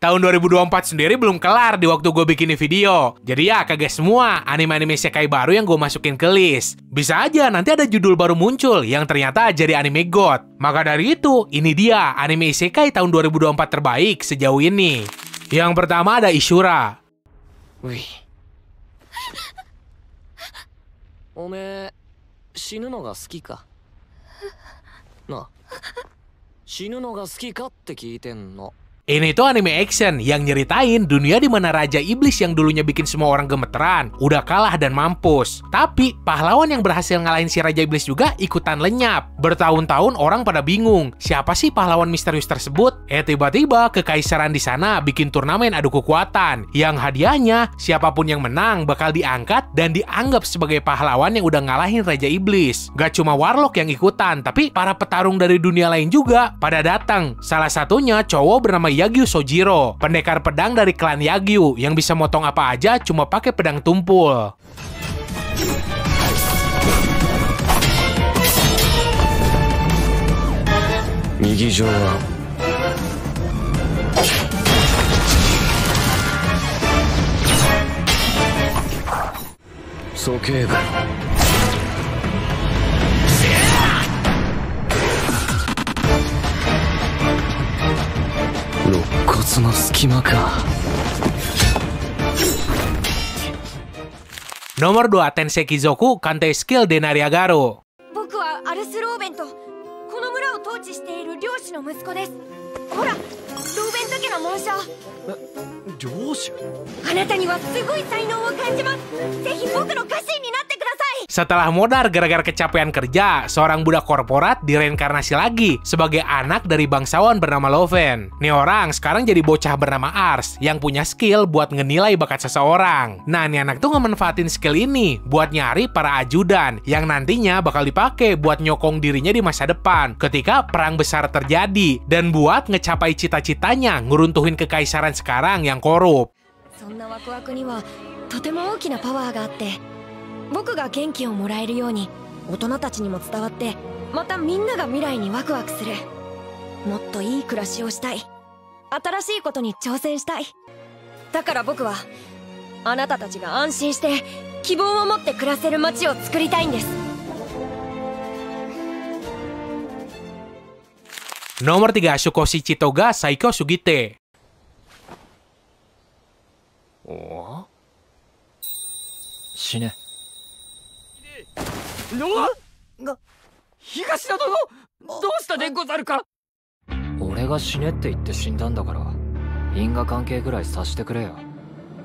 Tahun 2024 sendiri belum kelar di waktu gue bikin video. Jadi ya kagak semua anime-anime isekai baru yang gue masukin ke list. Bisa aja nanti ada judul baru muncul yang ternyata jadi anime god. Maka dari itu, ini dia anime isekai tahun 2024 terbaik sejauh ini. Yang pertama ada Ishura. Wih. おめえ死ぬのが好きかなあ死ぬのが好きかって聞いてんの Ini tuh anime action yang nyeritain dunia di mana Raja Iblis yang dulunya bikin semua orang gemeteran udah kalah dan mampus. Tapi pahlawan yang berhasil ngalahin si Raja Iblis juga ikutan lenyap. Bertahun-tahun orang pada bingung, siapa sih pahlawan misterius tersebut? Tiba-tiba kekaisaran di sana bikin turnamen adu kekuatan yang hadiahnya siapapun yang menang bakal diangkat dan dianggap sebagai pahlawan yang udah ngalahin Raja Iblis. Gak cuma warlock yang ikutan, tapi para petarung dari dunia lain juga pada datang. Salah satunya cowok bernama Yagyu Sojiro, pendekar pedang dari klan Yagyu yang bisa motong apa aja cuma pakai pedang tumpul. Nomor 2, Tensekizoku Kantei Skill de Nariagaru. 僕はアルスローベンとこの村を統治している領主の息子です。ほら、ローベント家の紋章。領主？あなたにはすごい才能を感じます。ぜひ僕の家臣になってください。 Setelah modar gara-gara kecapean kerja, seorang budak korporat direinkarnasi lagi sebagai anak dari bangsawan bernama Loven. Nih orang sekarang jadi bocah bernama Ars yang punya skill buat ngenilai bakat seseorang. Nah, nih anak tuh ngemanfaatin skill ini buat nyari para ajudan yang nantinya bakal dipakai buat nyokong dirinya di masa depan ketika perang besar terjadi dan buat ngecapai cita-citanya ngeruntuhin kekaisaran sekarang yang korup. そんなワクワクにはとても大きなパワーがあって、僕が元気をもらえるように大人たちにも伝わって、またみんなが未来にワクワクする。もっといい暮らしをしたい。新しいことに挑戦したい。だから僕はあなたたちが安心して希望を持って暮らせる街を作りたいんです。 Nomor 3, Shukoshi Chitoga Saiko Sugite. 死ね。東田殿、どうしたでござるか。俺が死ねって言って死んだんだから因果関係ぐらいさしてくれよ。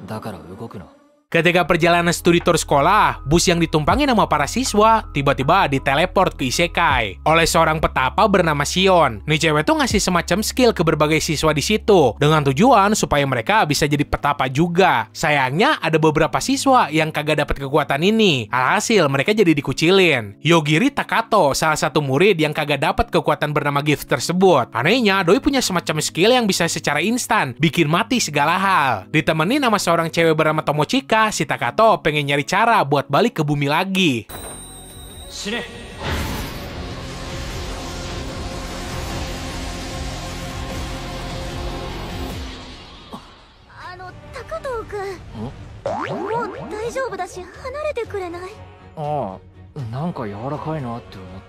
だから動くな。 Ketika perjalanan studi tour sekolah, bus yang ditumpangi nama para siswa tiba-tiba diteleport ke isekai oleh seorang petapa bernama Shion. Nih cewek tuh ngasih semacam skill ke berbagai siswa di situ dengan tujuan supaya mereka bisa jadi petapa juga. Sayangnya ada beberapa siswa yang kagak dapat kekuatan ini. Alhasil mereka jadi dikucilin. Yogiri Takato, salah satu murid yang kagak dapat kekuatan bernama gift tersebut. Anehnya, doi punya semacam skill yang bisa secara instan bikin mati segala hal. Ditemenin sama seorang cewek bernama Tomochika, si Takato pengen nyari cara buat balik ke bumi lagi. Sini. Takato君、もう大丈夫だし離れてくれない？ああ、なんか柔らかいなって思っ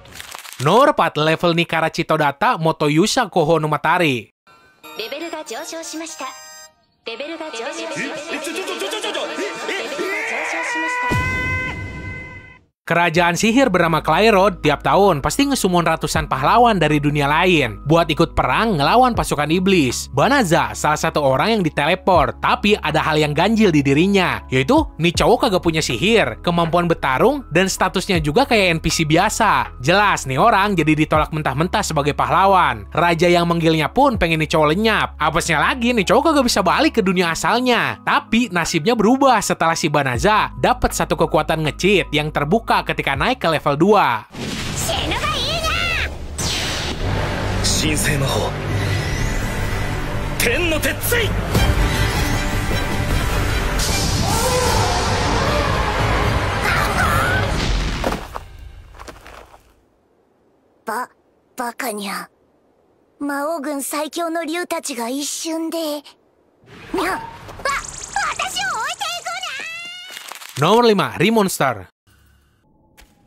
た。 Nomor 4, level Nikara Chitodata Motoyusa Koho no Matari. レベルが上昇しました。レベルが上昇しました。 Kerajaan sihir bernama Clairod tiap tahun pasti ngesummon ratusan pahlawan dari dunia lain buat ikut perang ngelawan pasukan iblis. Banaza salah satu orang yang diteleport, tapi ada hal yang ganjil di dirinya, yaitu nih cowok kagak punya sihir, kemampuan bertarung, dan statusnya juga kayak NPC biasa. Jelas nih orang jadi ditolak mentah-mentah sebagai pahlawan. Raja yang manggilnya pun pengen nih cowok lenyap. Apesnya lagi nih cowok kagak bisa balik ke dunia asalnya. Tapi nasibnya berubah setelah si Banaza dapat satu kekuatan nge-cheat yang terbuka ketika naik ke level 2. Shinsei Mahou Ten no Tetsui. Baka nya. 魔王軍最強の竜たちが一瞬で Nomor 5, Remonster.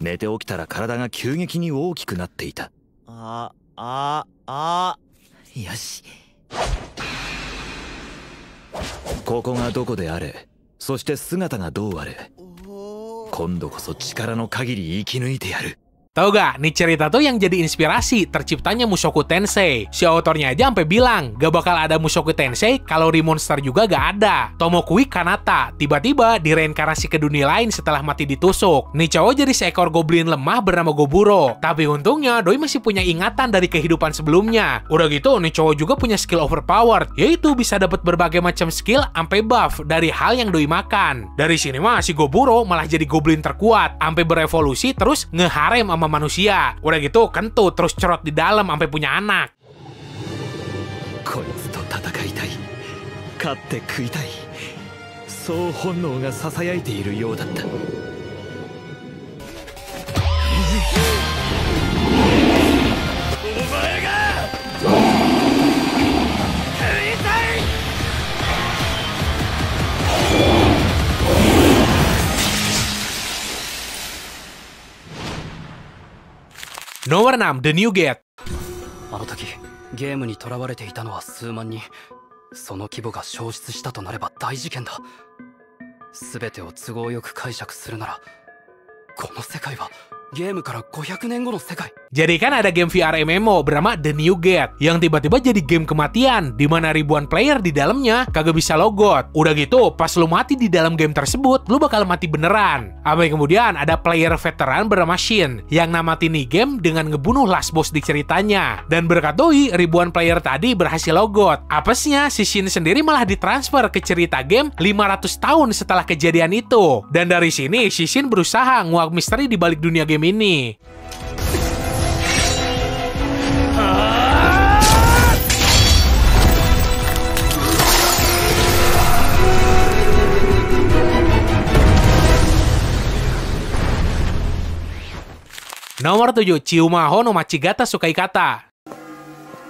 寝て起きたら体が急激に大きくなっていた。よし。ここがどこであれ、そして姿がどうあれ、今度こそ力の限り生き抜いてやる。Tahu gak, nih cerita tuh yang jadi inspirasi terciptanya Mushoku Tensei. Si autornya aja sampai bilang, gak bakal ada Mushoku Tensei kalau Remonster juga gak ada. Tomokui Kanata tiba-tiba direinkarnasi ke dunia lain setelah mati ditusuk. Nih cowok jadi seekor goblin lemah bernama Goburo. Tapi untungnya Doi masih punya ingatan dari kehidupan sebelumnya. Udah gitu, nih cowok juga punya skill overpowered, yaitu bisa dapat berbagai macam skill sampai buff dari hal yang Doi makan. Dari sini mah si Goburo malah jadi goblin terkuat, sampai berevolusi terus ngeharem sama manusia. Udah gitu kentut terus cerot di dalam sampai punya anak. こいつと戦いたい、勝って食いたい、そう本能がささやいているようだった。お前が食いたい。 Nomor 6, The New Gate. あの時ゲームに囚われていたのは数万人。その規模が消失したとなれば大事件だ。全てを都合よく解釈するなら、この世界はゲームから500年後の世界。 Jadi kan ada game VR MMO bernama The New Gate yang tiba-tiba jadi game kematian di mana ribuan player di dalamnya kagak bisa logout. Udah gitu, pas lu mati di dalam game tersebut, lu bakal mati beneran. Sampai kemudian ada player veteran bernama Shin yang namatin nih game dengan ngebunuh last boss di ceritanya. Dan berkat Doi, ribuan player tadi berhasil logout. Apesnya, si Shin sendiri malah ditransfer ke cerita game 500 tahun setelah kejadian itu. Dan dari sini, si Shin berusaha nguak misteri di balik dunia game ini. Nomor 7, Chiumaho no Machigata Sukaikata.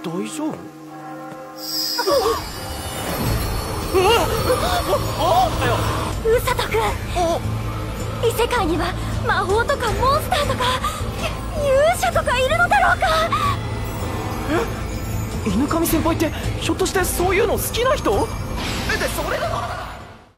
大丈夫？ウサト君、異世界には魔法とかモンスターとか勇者とかいるのだろうか。犬神先輩ってひょっとしてそういうの好きな人？でそれが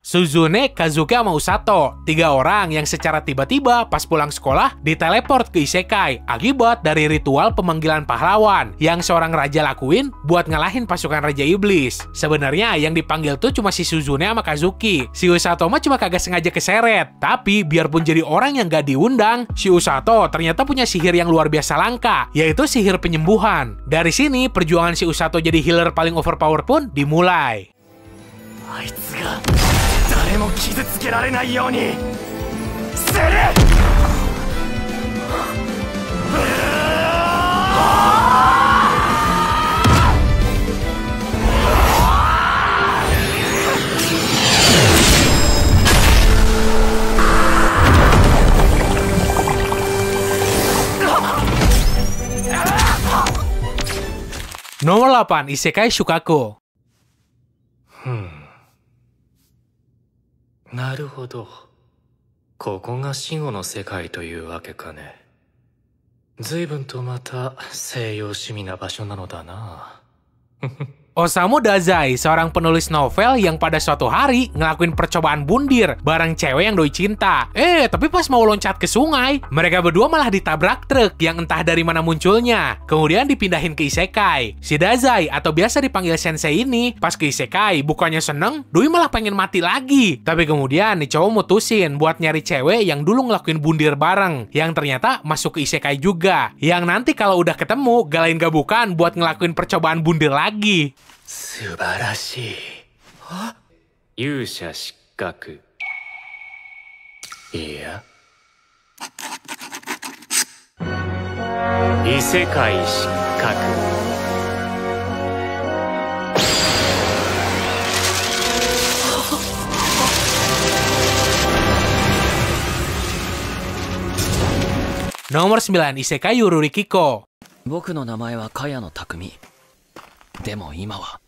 Suzune, Kazuki, sama Usato, 3 orang yang secara tiba-tiba pas pulang sekolah diteleport ke isekai akibat dari ritual pemanggilan pahlawan yang seorang raja lakuin buat ngalahin pasukan Raja Iblis. Sebenarnya yang dipanggil tuh cuma si Suzune sama Kazuki. Si Usato mah cuma kagak sengaja keseret. Tapi biarpun jadi orang yang gak diundang, si Usato ternyata punya sihir yang luar biasa langka, yaitu sihir penyembuhan. Dari sini perjuangan si Usato jadi healer paling overpower pun dimulai. あいつが誰も傷つけられないようにする。Nomor 8, Isekai Shukaku. なるほど。ここが死後の世界というわけかね。随分とまた西洋趣味な場所なのだな。Osamu Dazai, seorang penulis novel yang pada suatu hari ngelakuin percobaan bundir bareng cewek yang Doi cinta. Tapi pas mau loncat ke sungai, mereka berdua malah ditabrak truk yang entah dari mana munculnya. Kemudian dipindahin ke isekai. Si Dazai, atau biasa dipanggil sensei ini, pas ke isekai bukannya seneng, Doi malah pengen mati lagi. Tapi kemudian nih cowok mutusin buat nyari cewek yang dulu ngelakuin bundir bareng, yang ternyata masuk ke isekai juga. Yang nanti kalau udah ketemu, gak lain gak bukan buat ngelakuin percobaan bundir lagi. 素晴らしい。勇者失格。いや、異世界失格。Nomor 9, Isekai Yururi Kiko. 僕の名前は茅野匠。でも今は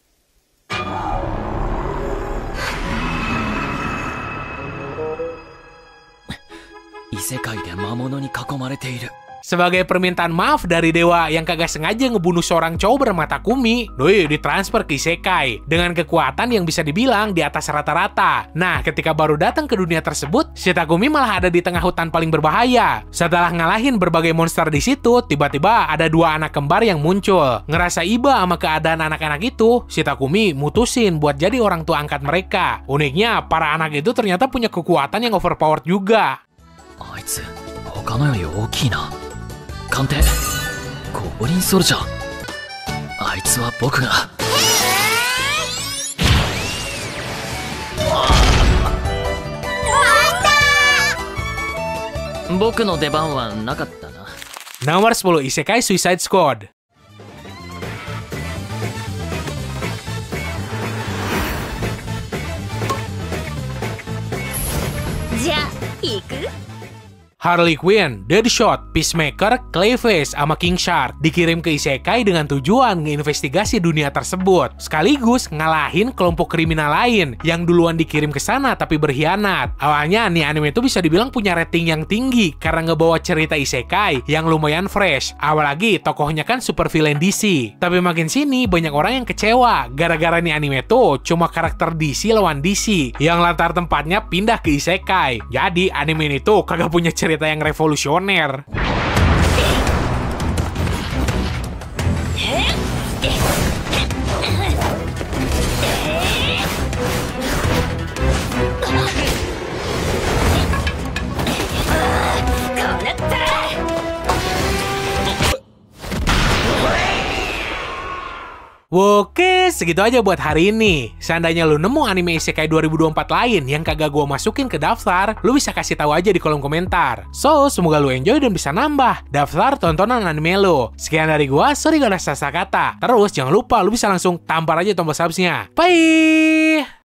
世界で魔物に囲まれている。 Sebagai permintaan maaf dari dewa yang kagak sengaja ngebunuh seorang cowok bermata kumi, Doi ditransfer ke isekai dengan kekuatan yang bisa dibilang di atas rata-rata. Nah, ketika baru datang ke dunia tersebut, si Takumi malah ada di tengah hutan paling berbahaya. Setelah ngalahin berbagai monster di situ, tiba-tiba ada dua anak kembar yang muncul. Ngerasa iba sama keadaan anak-anak itu, si Takumi mutusin buat jadi orang tua angkat mereka. Uniknya, para anak itu ternyata punya kekuatan yang overpowered juga. あいつ他のより大きいな。鑑定ゴブリンソルジャー。あいつは僕が。僕の出番はなかったな。 Nomor 10 Isekai Suicide Squad. Harley Quinn, Deadshot, Peacemaker, Clayface, sama King Shark dikirim ke isekai dengan tujuan ngeinvestigasi dunia tersebut, sekaligus ngalahin kelompok kriminal lain yang duluan dikirim ke sana tapi berkhianat. Awalnya nih anime itu bisa dibilang punya rating yang tinggi karena ngebawa cerita isekai yang lumayan fresh, apalagi tokohnya kan super villain DC. Tapi makin sini banyak orang yang kecewa gara-gara nih anime tuh cuma karakter DC lawan DC yang latar tempatnya pindah ke isekai. Jadi anime ini tuh kagak punya cerita yang revolusioner. Oke, segitu aja buat hari ini. Seandainya lu nemu anime isekai 2024 lain yang kagak gua masukin ke daftar, lu bisa kasih tahu aja di kolom komentar. So, semoga lu enjoy dan bisa nambah daftar tontonan anime lu. Sekian dari gua, sorry gak ada salah kata. Terus jangan lupa lu bisa langsung tampar aja tombol subsnya. Bye!